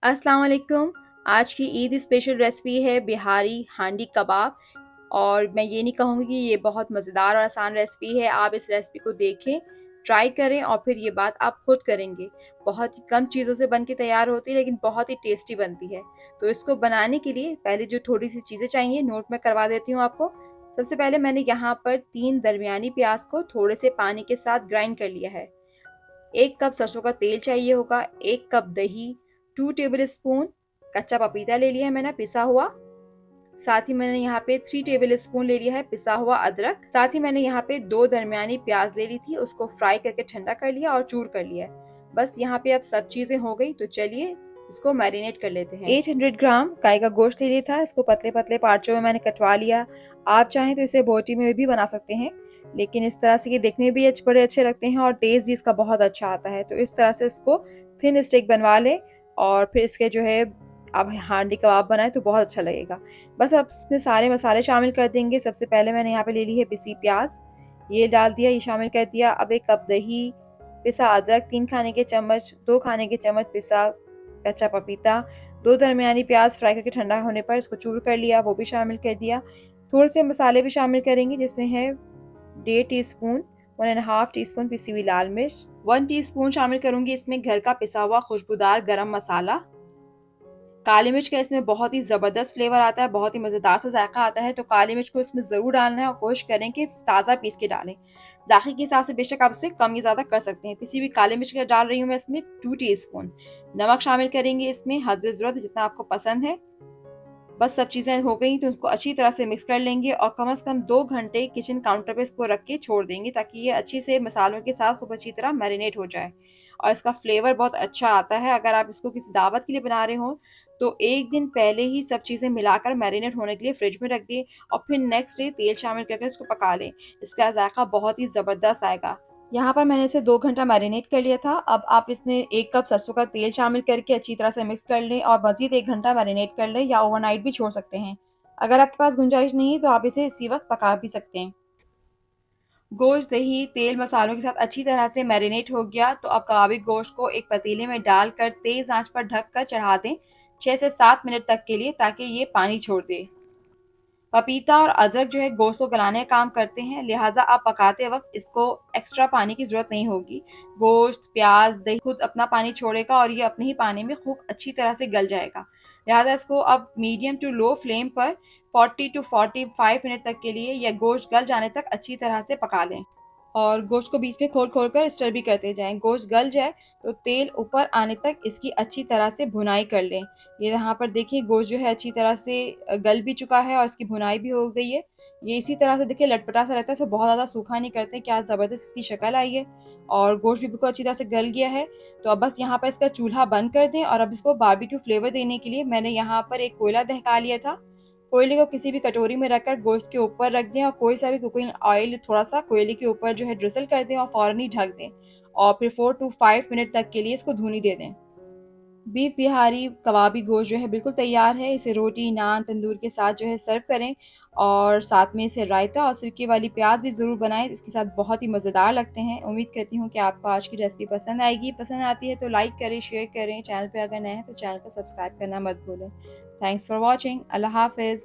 अस्सलाम वालेकुम। आज की ईद स्पेशल रेसिपी है बिहारी हांडी कबाब। और मैं ये नहीं कहूँगी कि ये बहुत मज़ेदार और आसान रेसिपी है। आप इस रेसिपी को देखें, ट्राई करें और फिर ये बात आप खुद करेंगे। बहुत ही कम चीज़ों से बन के तैयार होती है, लेकिन बहुत ही टेस्टी बनती है। तो इसको बनाने के लिए पहले जो थोड़ी सी चीज़ें चाहिए नोट में करवा देती हूँ आपको। सबसे पहले मैंने यहाँ पर 3 दरमियानी प्याज को थोड़े से पानी के साथ ग्राइंड कर लिया है। 1 कप सरसों का तेल चाहिए होगा, 1 कप दही, 2 टेबल स्पून कच्चा पपीता ले लिया है मैंने पिसा हुआ। साथ ही मैंने यहाँ पे 3 टेबल स्पून ले लिया है पिसा हुआ अदरक। साथ ही मैंने यहाँ पे 2 दरमियानी प्याज ले ली थी, उसको फ्राई करके ठंडा कर लिया और चूर कर लिया है। बस यहाँ पे अब सब चीजें हो गई, तो चलिए इसको मैरिनेट कर लेते हैं। 800 ग्राम गाय का गोश्त ले लिया था, इसको पतले पतले पार्चों में मैंने कटवा लिया। आप चाहें तो इसे बोटी में भी बना सकते हैं, लेकिन इस तरह से ये देखने में भी बड़े अच्छे लगते हैं और टेस्ट भी इसका बहुत अच्छा आता है। तो इस तरह से इसको थिन स्टिक बनवा लें और फिर इसके जो है आप हांडी कबाब बनाए तो बहुत अच्छा लगेगा। बस अब इसमें सारे मसाले शामिल कर देंगे। सबसे पहले मैंने यहाँ पे ले ली है पिसी प्याज, ये डाल दिया, ये शामिल कर दिया। अब 1 कप दही, पिसा अदरक 3 खाने के चम्मच, 2 खाने के चम्मच पिसा कच्चा पपीता, 2 दरमियानी प्याज फ्राई करके ठंडा होने पर इसको चूर कर लिया, वो भी शामिल कर दिया। थोड़े से मसाले भी शामिल करेंगे, जिसमें है 1.5 टीस्पून, 1.5 टीस्पून पिसी हुई लाल मिर्च, 1 टीस्पून शामिल करूंगी इसमें घर का पिसा हुआ खुशबूदार गरम मसाला। काली मिर्च का इसमें बहुत ही ज़बरदस्त फ्लेवर आता है, बहुत ही मज़ेदार सा जायका आता है, तो काली मिर्च को इसमें ज़रूर डालना है और कोशिश करें कि ताज़ा पीस के डालें। जायके के हिसाब से बेशक आप उसे कम या ज़्यादा कर सकते हैं। पिसी हुई काली मिर्च डाल रही हूँ मैं इसमें 2 टीस्पून। नमक शामिल करेंगे इसमें हस्बे ज़रूरत, जितना आपको पसंद है। बस सब चीज़ें हो गई तो इसको अच्छी तरह से मिक्स कर लेंगे और कम से कम 2 घंटे किचन काउंटर पे इसको रख के छोड़ देंगे, ताकि ये अच्छी से मसालों के साथ खूब अच्छी तरह मैरिनेट हो जाए और इसका फ्लेवर बहुत अच्छा आता है। अगर आप इसको किसी दावत के लिए बना रहे हो तो 1 दिन पहले ही सब चीज़ें मिलाकर मैरिनेट होने के लिए फ्रिज में रख दें और फिर नेक्स्ट डे तेल शामिल करके इसको पका लें। इसका जायका बहुत ही ज़बरदस्त आएगा। यहाँ पर मैंने इसे 2 घंटा मैरिनेट कर लिया था। अब आप इसमें 1 कप सरसों का तेल शामिल करके अच्छी तरह से मिक्स कर लें और मज़ीद 1 घंटा मैरिनेट कर लें, या ओवरनाइट भी छोड़ सकते हैं। अगर आपके पास गुंजाइश नहीं है तो आप इसे इसी वक्त पका भी सकते हैं। गोश्त, दही, तेल, मसालों के साथ अच्छी तरह से मैरिनेट हो गया, तो अब कबाबी गोश्त को एक पतीले में डालकर तेज़ आंच पर ढक कर चढ़ा दें 6 से 7 मिनट तक के लिए, ताकि ये पानी छोड़ दे। पपीता और अदरक जो है गोश्त को गलाने का काम करते हैं, लिहाजा आप पकाते वक्त इसको एक्स्ट्रा पानी की ज़रूरत नहीं होगी। गोश्त, प्याज, दही खुद अपना पानी छोड़ेगा और ये अपने ही पानी में खूब अच्छी तरह से गल जाएगा। लिहाजा इसको अब मीडियम टू लो फ्लेम पर 40 टू 45 मिनट तक के लिए या गोश्त गल जाने तक अच्छी तरह से पका लें। और गोश्त को बीच में खोल-खोल कर स्टर भी करते जाएँ। गोश्त गल जाए तो तेल ऊपर आने तक इसकी अच्छी तरह से भुनाई कर लें। ये यहाँ पर देखिए गोश्त जो है अच्छी तरह से गल भी चुका है और इसकी भुनाई भी हो गई है। ये इसी तरह से देखिए लटपटा सा रहता है, इसको बहुत ज़्यादा सूखा नहीं करते। क्या ज़बरदस्त इसकी शक्ल आई है और गोश्त भी बिल्कुल अच्छी तरह से गल गया है। तो अब बस यहाँ पर इसका चूल्हा बंद कर दें और अब इसको बारबेक्यू फ्लेवर देने के लिए मैंने यहाँ पर एक कोयला दहका लिया था। कोयले को किसी भी कटोरी में रखकर गोश्त के ऊपर रख दें और कोई सा भी कुकिंग ऑयल थोड़ा सा कोयले के ऊपर जो है ड्रिजल कर दें और फ़ौरन ही ढक दें और फिर 4 टू 5 मिनट तक के लिए इसको धूनी दे दें। बीफ बिहारी कबाबी गोश्त जो है बिल्कुल तैयार है। इसे रोटी, नान, तंदूर के साथ जो है सर्व करें और साथ में इसे रायता और सिरके वाली प्याज़ भी ज़रूर बनाएँ, इसके साथ बहुत ही मज़ेदार लगते हैं। उम्मीद करती हूँ कि आपको आज की रेसिपी पसंद आएगी। पसंद आती है तो लाइक करें, शेयर करें। चैनल पे अगर नए हैं तो चैनल को सब्सक्राइब करना मत भूलें। Thanks for watching. अल्लाह हाफ़िज़।